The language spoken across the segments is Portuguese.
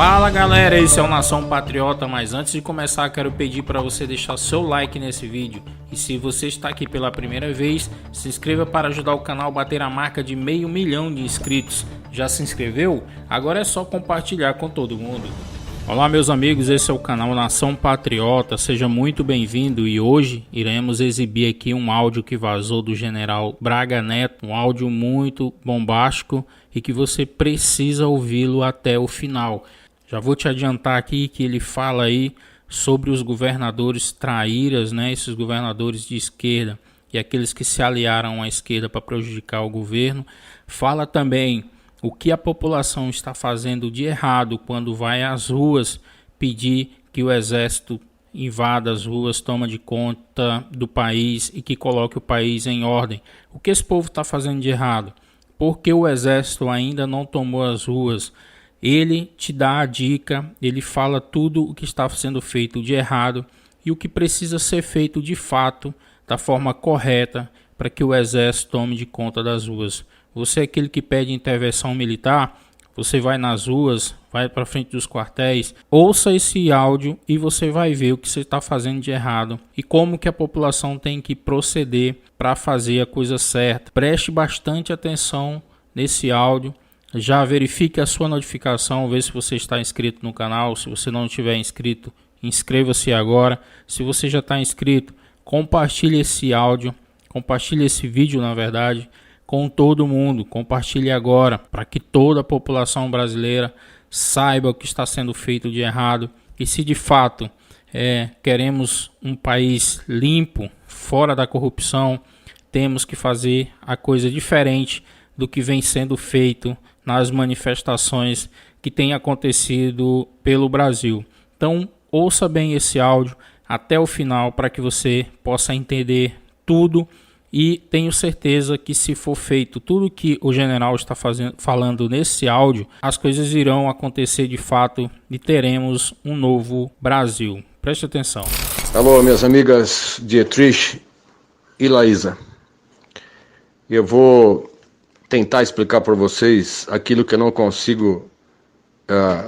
Fala galera, esse é o Nação Patriota, mas antes de começar quero pedir para você deixar seu like nesse vídeo. E se você está aqui pela primeira vez, se inscreva para ajudar o canal a bater a marca de 500 mil de inscritos. Já se inscreveu? Agora é só compartilhar com todo mundo. Olá meus amigos, esse é o canal Nação Patriota, seja muito bem-vindo e hoje iremos exibir aqui um áudio que vazou do general Braga Neto, um áudio muito bombástico e que você precisa ouvi-lo até o final. Já vou te adiantar aqui que ele fala aí sobre os governadores traíras, né? Esses governadores de esquerda e aqueles que se aliaram à esquerda para prejudicar o governo. Fala também o que a população está fazendo de errado quando vai às ruas pedir que o exército invada as ruas, toma de conta do país e que coloque o país em ordem. O que esse povo está fazendo de errado? Porque o exército ainda não tomou as ruas. Ele te dá a dica, ele fala tudo o que está sendo feito de errado e o que precisa ser feito de fato, da forma correta, para que o exército tome de conta das ruas. Você é aquele que pede intervenção militar, você vai nas ruas, vai para frente dos quartéis, ouça esse áudio e você vai ver o que você está fazendo de errado e como que a população tem que proceder para fazer a coisa certa. Preste bastante atenção nesse áudio. Já verifique a sua notificação, vê se você está inscrito no canal. Se você não estiver inscrito, inscreva-se agora. Se você já está inscrito, compartilhe esse áudio, compartilhe esse vídeo, na verdade, com todo mundo. Compartilhe agora, para que toda a população brasileira saiba o que está sendo feito de errado. E se de fato queremos um país limpo, fora da corrupção, temos que fazer a coisa diferente do que vem sendo feito nas manifestações que têm acontecido pelo Brasil. Então, ouça bem esse áudio até o final para que você possa entender tudo e tenho certeza que se for feito tudo que o general está falando nesse áudio, as coisas irão acontecer de fato e teremos um novo Brasil. Preste atenção. Alô, minhas amigas Dietrich e Laísa. Eu vou tentar explicar para vocês aquilo que eu não consigo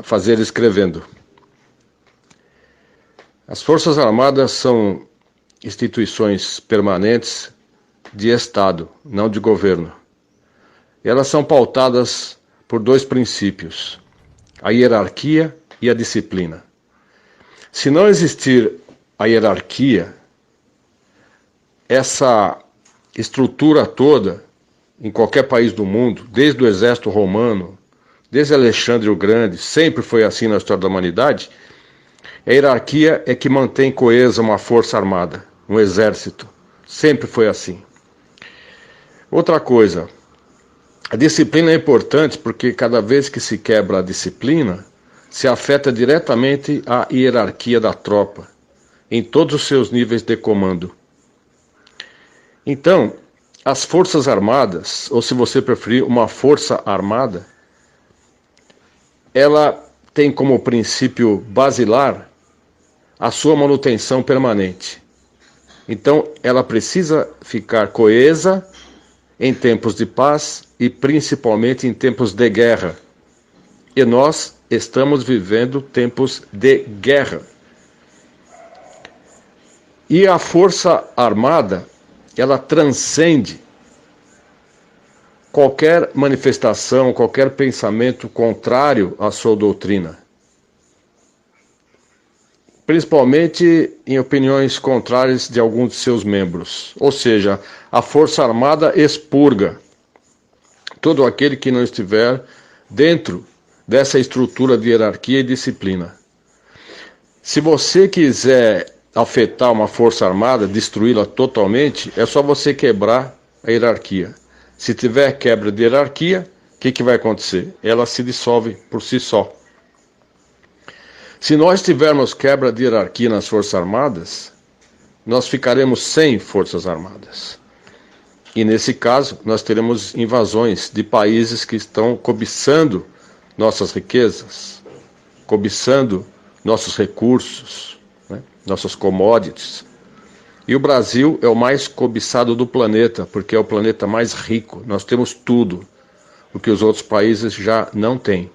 fazer escrevendo. As Forças Armadas são instituições permanentes de Estado, não de governo. E elas são pautadas por dois princípios: a hierarquia e a disciplina. Se não existir a hierarquia, essa estrutura toda, em qualquer país do mundo, desde o exército romano, desde Alexandre o Grande, sempre foi assim na história da humanidade. A hierarquia é que mantém coesa uma força armada, um exército. Sempre foi assim. Outra coisa, a disciplina é importante porque cada vez que se quebra a disciplina, se afeta diretamente a hierarquia da tropa, em todos os seus níveis de comando. Então, as Forças Armadas, ou se você preferir, uma Força Armada, ela tem como princípio basilar a sua manutenção permanente. Então, ela precisa ficar coesa em tempos de paz e principalmente em tempos de guerra. E nós estamos vivendo tempos de guerra. E a Força Armada, ela transcende qualquer manifestação, qualquer pensamento contrário à sua doutrina. Principalmente em opiniões contrárias de alguns de seus membros. Ou seja, a Força Armada expurga todo aquele que não estiver dentro dessa estrutura de hierarquia e disciplina. Se você quiser afetar uma Força Armada, destruí-la totalmente, é só você quebrar a hierarquia. Se tiver quebra de hierarquia, o que vai acontecer? Ela se dissolve por si só. Se nós tivermos quebra de hierarquia nas Forças Armadas, nós ficaremos sem Forças Armadas. E nesse caso, nós teremos invasões de países que estão cobiçando nossas riquezas, cobiçando nossos recursos, nossas commodities. E o Brasil é o mais cobiçado do planeta, porque é o planeta mais rico. Nós temos tudo, o que os outros países já não têm.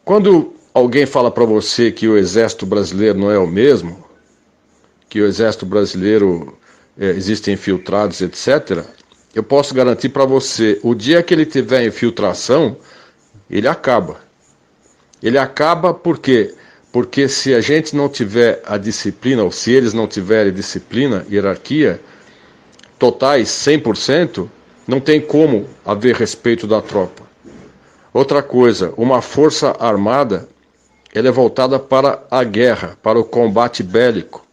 Quando alguém fala para você que o exército brasileiro não é o mesmo, que o exército brasileiro existem infiltrados, etc., eu posso garantir para você, o dia que ele tiver infiltração, ele acaba. Ele acaba por quê? Porque se a gente não tiver a disciplina, ou se eles não tiverem disciplina, hierarquia, totais 100%, não tem como haver respeito da tropa. Outra coisa, uma força armada, ela é voltada para a guerra, para o combate bélico.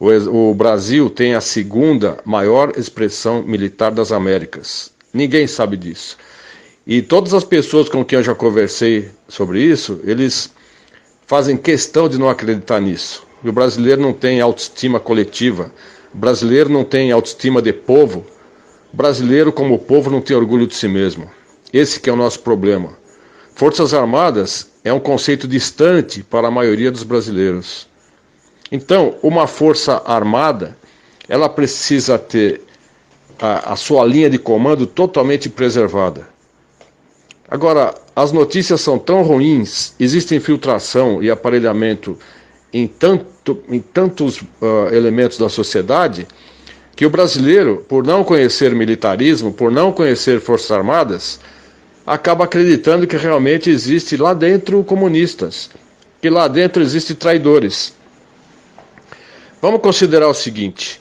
O Brasil tem a segunda maior expressão militar das Américas. Ninguém sabe disso. E todas as pessoas com quem eu já conversei sobre isso, eles fazem questão de não acreditar nisso. E o brasileiro não tem autoestima coletiva. O brasileiro não tem autoestima de povo. O brasileiro, como povo, não tem orgulho de si mesmo. Esse que é o nosso problema. Forças Armadas é um conceito distante para a maioria dos brasileiros. Então, uma força armada, ela precisa ter a sua linha de comando totalmente preservada. Agora, as notícias são tão ruins, existe infiltração e aparelhamento em tantos elementos da sociedade, que o brasileiro, por não conhecer militarismo, por não conhecer forças armadas, acaba acreditando que realmente existe lá dentro comunistas, que lá dentro existem traidores. Vamos considerar o seguinte,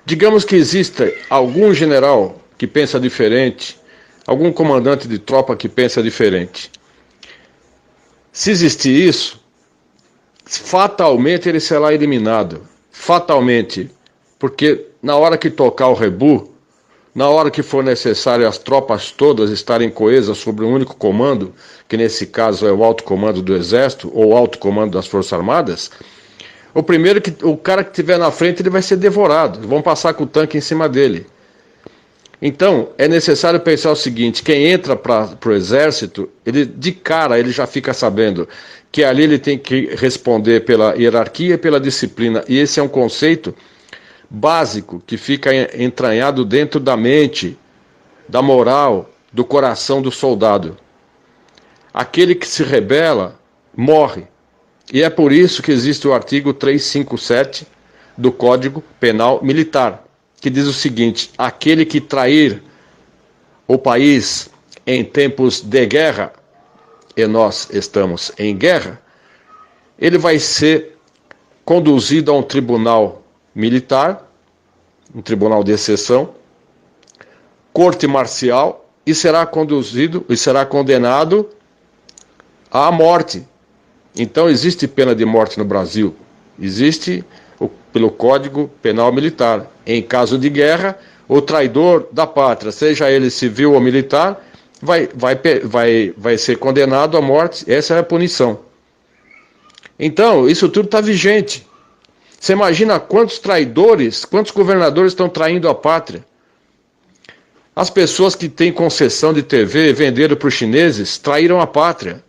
digamos que exista algum general que pensa diferente, algum comandante de tropa que pensa diferente. Se existir isso, fatalmente ele será eliminado. Fatalmente. Porque na hora que tocar o rebu, na hora que for necessário as tropas todas estarem coesas sobre um único comando, que nesse caso é o alto comando do Exército ou o alto comando das Forças Armadas, o cara que estiver na frente ele vai ser devorado. Vão passar com o tanque em cima dele. Então, é necessário pensar o seguinte, quem entra para o exército, ele de cara ele já fica sabendo que ali ele tem que responder pela hierarquia e pela disciplina. E esse é um conceito básico que fica entranhado dentro da mente, da moral, do coração do soldado. Aquele que se rebela, morre. E é por isso que existe o artigo 357 do Código Penal Militar, que diz o seguinte, aquele que trair o país em tempos de guerra, e nós estamos em guerra, ele vai ser conduzido a um tribunal militar, um tribunal de exceção, corte marcial, e será condenado à morte. Então existe pena de morte no Brasil, existe pelo Código Penal Militar. Em caso de guerra, o traidor da pátria, seja ele civil ou militar, vai ser condenado à morte. Essa é a punição. Então, isso tudo está vigente. Você imagina quantos traidores, quantos governadores estão traindo a pátria? As pessoas que têm concessão de TV, venderam para os chineses, traíram a pátria.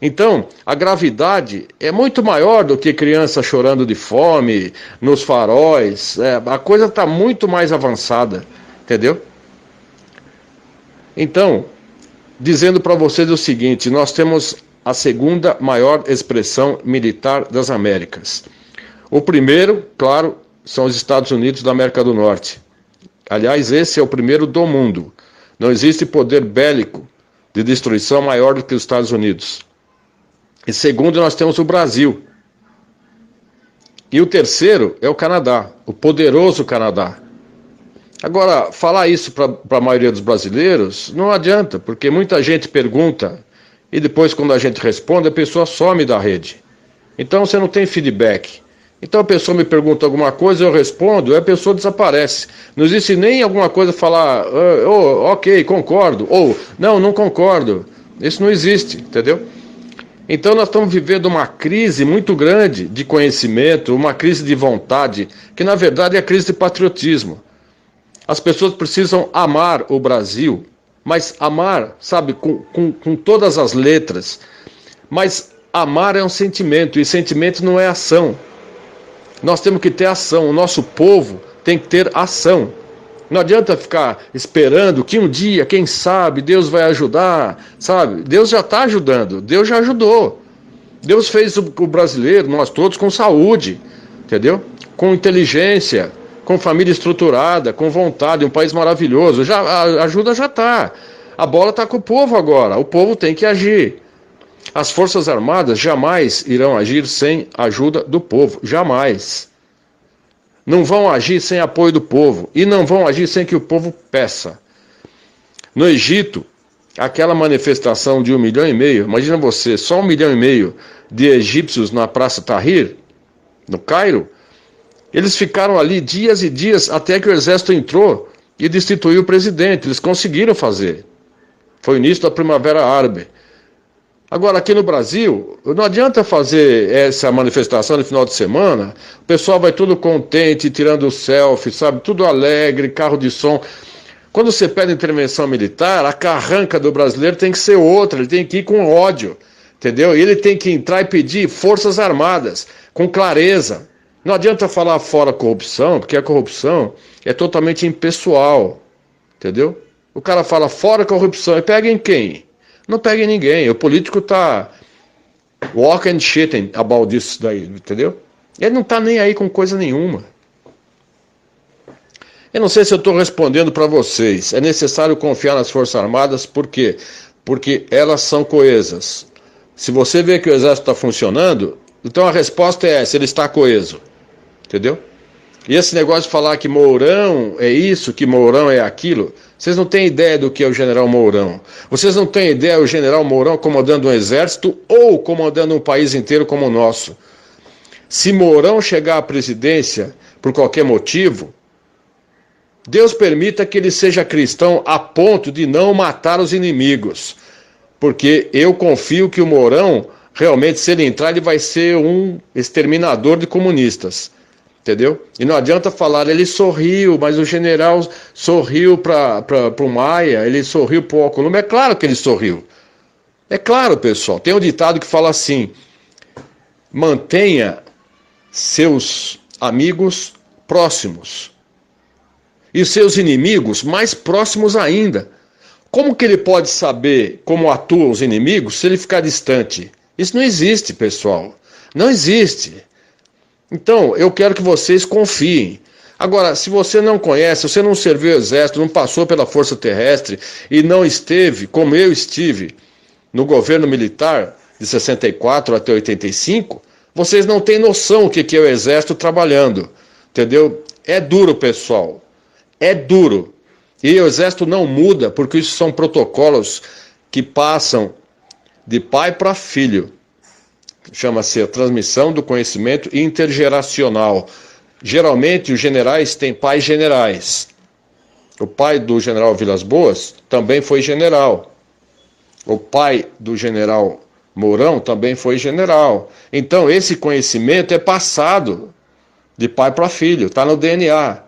Então, a gravidade é muito maior do que criança chorando de fome, nos faróis. A coisa está muito mais avançada, entendeu? Então, dizendo para vocês o seguinte, nós temos a segunda maior expressão militar das Américas. O primeiro, claro, são os Estados Unidos da América do Norte. Aliás, esse é o primeiro do mundo. Não existe poder bélico de destruição maior do que os Estados Unidos. E segundo, nós temos o Brasil. E o terceiro é o Canadá, o poderoso Canadá. Agora, falar isso para a maioria dos brasileiros não adianta, porque muita gente pergunta e depois, quando a gente responde, a pessoa some da rede. Então você não tem feedback. Então a pessoa me pergunta alguma coisa, eu respondo, e a pessoa desaparece. Não existe nem alguma coisa falar, ok, concordo, ou não concordo. Isso não existe, entendeu? Então nós estamos vivendo uma crise muito grande de conhecimento, uma crise de vontade, que na verdade é a crise de patriotismo. As pessoas precisam amar o Brasil, mas amar, sabe, com todas as letras. Mas amar é um sentimento, e sentimento não é ação. Nós temos que ter ação, o nosso povo tem que ter ação. Não adianta ficar esperando que um dia, quem sabe, Deus vai ajudar, sabe? Deus já está ajudando, Deus já ajudou. Deus fez o brasileiro, nós todos, com saúde, entendeu? Com inteligência, com família estruturada, com vontade, um país maravilhoso. A ajuda já está. A bola está com o povo agora, o povo tem que agir. As Forças Armadas jamais irão agir sem a ajuda do povo, jamais. Não vão agir sem apoio do povo e não vão agir sem que o povo peça. No Egito, aquela manifestação de 1,5 milhão, imagina você, só 1,5 milhão de egípcios na Praça Tahrir, no Cairo, eles ficaram ali dias e dias até que o exército entrou e destituiu o presidente. Eles conseguiram fazer. Foi o início da Primavera Árabe. Agora, aqui no Brasil, não adianta fazer essa manifestação no final de semana, o pessoal vai tudo contente, tirando selfie, sabe, tudo alegre, carro de som. Quando você pede intervenção militar, a carranca do brasileiro tem que ser outra, ele tem que ir com ódio, entendeu? E ele tem que entrar e pedir forças armadas, com clareza. Não adianta falar fora corrupção, porque a corrupção é totalmente impessoal, entendeu? O cara fala fora corrupção, e pega em quem? Não pega em ninguém. O político tá walk and shitting about this daí, entendeu? Ele não tá nem aí com coisa nenhuma. Eu não sei se eu estou respondendo para vocês. É necessário confiar nas Forças Armadas, por quê? Porque elas são coesas. Se você vê que o exército está funcionando, então a resposta é essa, ele está coeso. Entendeu? E esse negócio de falar que Mourão é isso, que Mourão é aquilo, vocês não têm ideia do que é o general Mourão. Vocês não têm ideia do general Mourão comandando um exército ou comandando um país inteiro como o nosso. Se Mourão chegar à presidência por qualquer motivo, Deus permita que ele seja cristão a ponto de não matar os inimigos. Porque eu confio que o Mourão, realmente, se ele entrar, ele vai ser um exterminador de comunistas. Entendeu? E não adianta falar, ele sorriu, mas o general sorriu para o Maia, ele sorriu para o Alcolumbre. É claro que ele sorriu. É claro, pessoal. Tem um ditado que fala assim: mantenha seus amigos próximos e seus inimigos mais próximos ainda. Como que ele pode saber como atuam os inimigos se ele ficar distante? Isso não existe, pessoal. Não existe. Então, eu quero que vocês confiem. Agora, se você não conhece, se você não serviu o exército, não passou pela força terrestre e não esteve, como eu estive, no governo militar de 64 até 85, vocês não têm noção o que é o exército trabalhando. Entendeu? É duro, pessoal. É duro. E o exército não muda, porque isso são protocolos que passam de pai para filho. Chama-se a transmissão do conhecimento intergeracional. Geralmente os generais têm pais generais. O pai do general Vilas Boas também foi general. O pai do general Mourão também foi general. Então esse conhecimento é passado de pai para filho, está no DNA.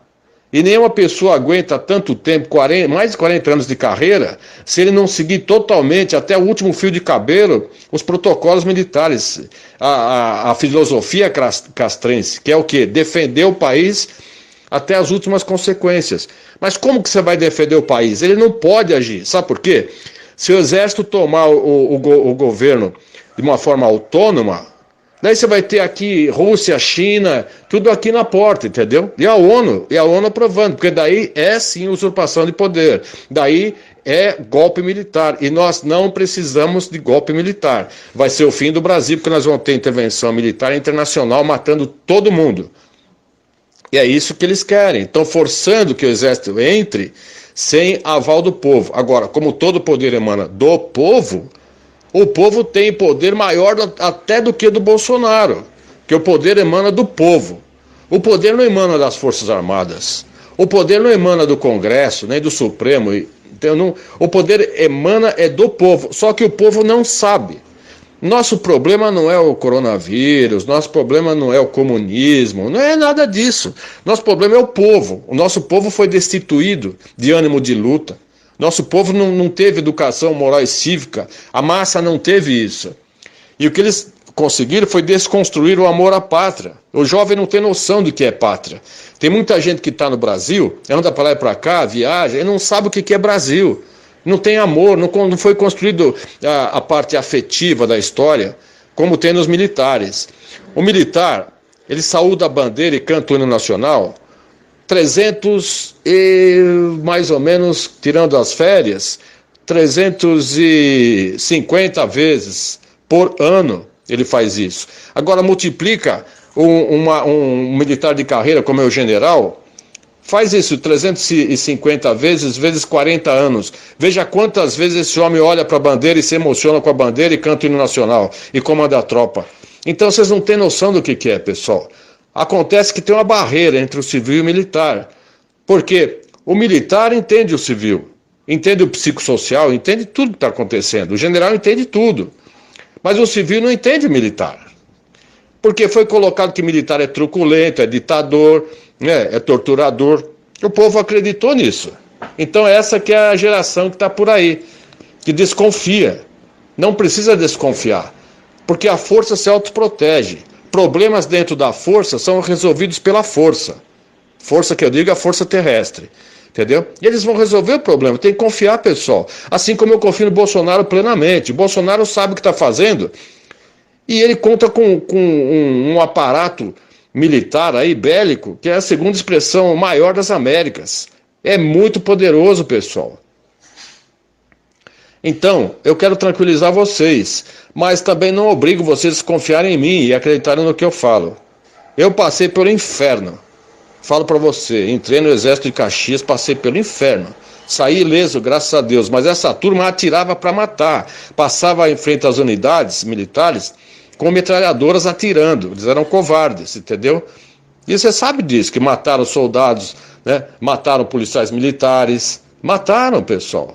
E nenhuma pessoa aguenta tanto tempo, mais de 40 anos de carreira, se ele não seguir totalmente, até o último fio de cabelo, os protocolos militares, a filosofia castrense, que é o quê? Defender o país até as últimas consequências. Mas como que você vai defender o país? Ele não pode agir. Sabe por quê? Se o exército tomar o governo de uma forma autônoma, daí você vai ter aqui Rússia, China, tudo aqui na porta, entendeu? E a ONU aprovando, porque daí é sim usurpação de poder, daí é golpe militar, e nós não precisamos de golpe militar. Vai ser o fim do Brasil, porque nós vamos ter intervenção militar internacional matando todo mundo. E é isso que eles querem, estão forçando que o exército entre sem aval do povo. Agora, como todo poder emana do povo, o povo tem poder maior até do que do Bolsonaro, que o poder emana do povo. O poder não emana das Forças Armadas. O poder não emana do Congresso, nem do Supremo. Então, o poder emana do povo, só que o povo não sabe. Nosso problema não é o coronavírus, nosso problema não é o comunismo, não é nada disso. Nosso problema é o povo. O nosso povo foi destituído de ânimo de luta. Nosso povo não teve educação moral e cívica, a massa não teve isso. E o que eles conseguiram foi desconstruir o amor à pátria. O jovem não tem noção do que é pátria. Tem muita gente que está no Brasil, anda para lá e para cá, viaja, e não sabe o que é Brasil. Não tem amor, não foi construído a parte afetiva da história, como tem nos militares. O militar, ele saúda a bandeira e canta o hino nacional 300 e mais ou menos, tirando as férias, 350 vezes por ano ele faz isso. Agora multiplica um militar de carreira como é o general, faz isso 350 vezes 40 anos. Veja quantas vezes esse homem olha para a bandeira e se emociona com a bandeira e canta o hino nacional e comanda a tropa. Então vocês não têm noção do que é, pessoal. Acontece que tem uma barreira entre o civil e o militar. Porque o militar entende o civil, entende o psicossocial, entende tudo que está acontecendo. O general entende tudo. Mas o civil não entende o militar. Porque foi colocado que militar é truculento, é ditador, né, é torturador. O povo acreditou nisso. Então essa que é a geração que está por aí, que desconfia. Não precisa desconfiar, porque a força se autoprotege. Problemas dentro da força são resolvidos pela força. Força que eu digo é a força terrestre. Entendeu? E eles vão resolver o problema. Tem que confiar, pessoal. Assim como eu confio no Bolsonaro plenamente. O Bolsonaro sabe o que está fazendo. E ele conta com um aparato militar aí, bélico, que é a segunda expressão maior das Américas. É muito poderoso, pessoal. Então, eu quero tranquilizar vocês, mas também não obrigo vocês a confiarem em mim e acreditarem no que eu falo. Eu passei pelo inferno. Falo para você, entrei no exército de Caxias, passei pelo inferno. Saí ileso, graças a Deus, mas essa turma atirava para matar. Passava em frente às unidades militares com metralhadoras atirando. Eles eram covardes, entendeu? E você sabe disso, que mataram soldados, né? Mataram policiais militares, mataram, pessoal.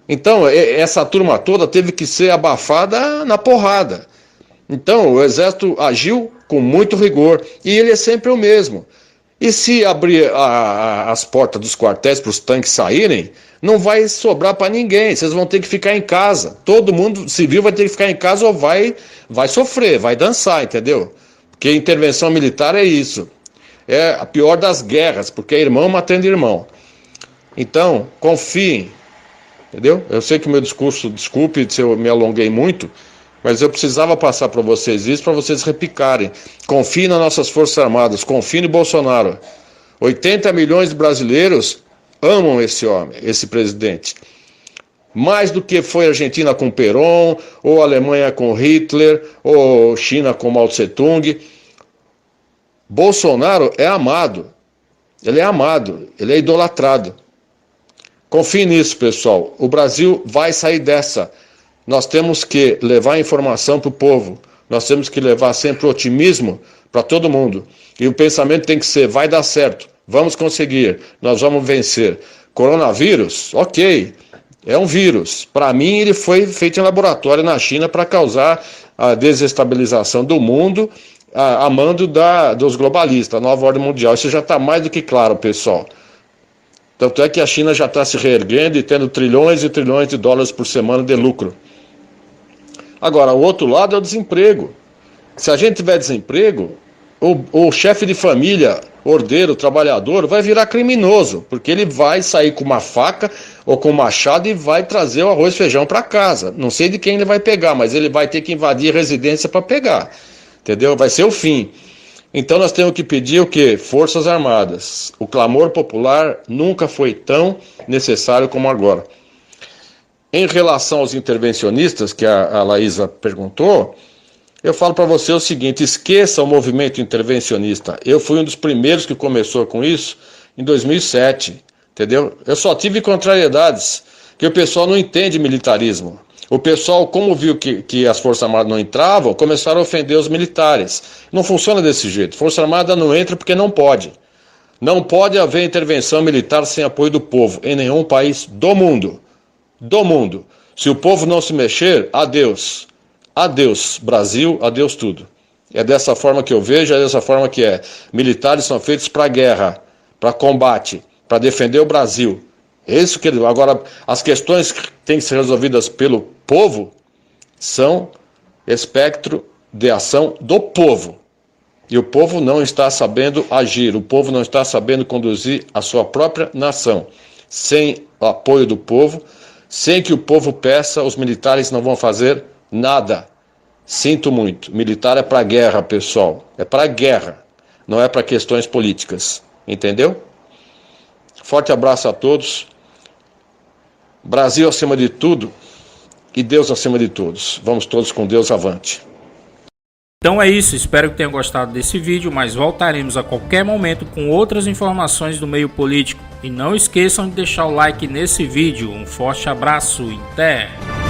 Então, essa turma toda teve que ser abafada na porrada. Então, o exército agiu com muito rigor, e ele é sempre o mesmo. E se abrir as portas dos quartéis para os tanques saírem, não vai sobrar para ninguém. Vocês vão ter que ficar em casa. Todo mundo civil vai ter que ficar em casa ou vai sofrer, vai dançar, entendeu? Porque intervenção militar é isso. É a pior das guerras, porque é irmão matando irmão. Então, confiem, entendeu? Eu sei que o meu discurso, desculpe se eu me alonguei muito, mas eu precisava passar para vocês isso, para vocês repicarem. Confiem nas nossas Forças Armadas, confiem no Bolsonaro. 80 milhões de brasileiros amam esse homem, esse presidente. Mais do que foi a Argentina com Perón, ou a Alemanha com Hitler, ou China com Mao Tse-tung. Bolsonaro é amado. Ele é amado, ele é idolatrado. Confiem nisso, pessoal. O Brasil vai sair dessa. Nós temos que levar informação para o povo. Nós temos que levar sempre otimismo para todo mundo. E o pensamento tem que ser, vai dar certo, vamos conseguir, nós vamos vencer. Coronavírus, ok, é um vírus. Para mim, ele foi feito em laboratório na China para causar a desestabilização do mundo, a mando dos globalistas, a nova ordem mundial. Isso já está mais do que claro, pessoal. Tanto é que a China já está se reerguendo e tendo trilhões e trilhões de dólares por semana de lucro. Agora, o outro lado é o desemprego. Se a gente tiver desemprego, o chefe de família, ordeiro, trabalhador, vai virar criminoso, porque ele vai sair com uma faca ou com um machado e vai trazer o arroz e feijão para casa. Não sei de quem ele vai pegar, mas ele vai ter que invadir a residência para pegar. Entendeu? Vai ser o fim. Então nós temos que pedir o quê? Forças Armadas. O clamor popular nunca foi tão necessário como agora. Em relação aos intervencionistas, que a Laísa perguntou, eu falo para você o seguinte, esqueça o movimento intervencionista. Eu fui um dos primeiros que começou com isso em 2007, entendeu? Eu só tive contrariedades, que o pessoal não entende militarismo. O pessoal, como viu que as Forças Armadas não entravam, começaram a ofender os militares. Não funciona desse jeito. Força Armada não entra porque não pode. Não pode haver intervenção militar sem apoio do povo, em nenhum país do mundo. Do mundo. Se o povo não se mexer, adeus. Adeus, Brasil, adeus tudo. É dessa forma que eu vejo, é dessa forma que é. Militares são feitos para guerra, para combate, para defender o Brasil. Isso que agora, as questões que têm que ser resolvidas pelo povo são espectro de ação do povo. E o povo não está sabendo agir, o povo não está sabendo conduzir a sua própria nação. Sem o apoio do povo, sem que o povo peça, os militares não vão fazer nada. Sinto muito, militar é para guerra, pessoal, é para guerra, não é para questões políticas, entendeu? Forte abraço a todos, Brasil acima de tudo e Deus acima de todos. Vamos todos com Deus avante. Então é isso, espero que tenham gostado desse vídeo, mas voltaremos a qualquer momento com outras informações do meio político. E não esqueçam de deixar o like nesse vídeo. Um forte abraço e até!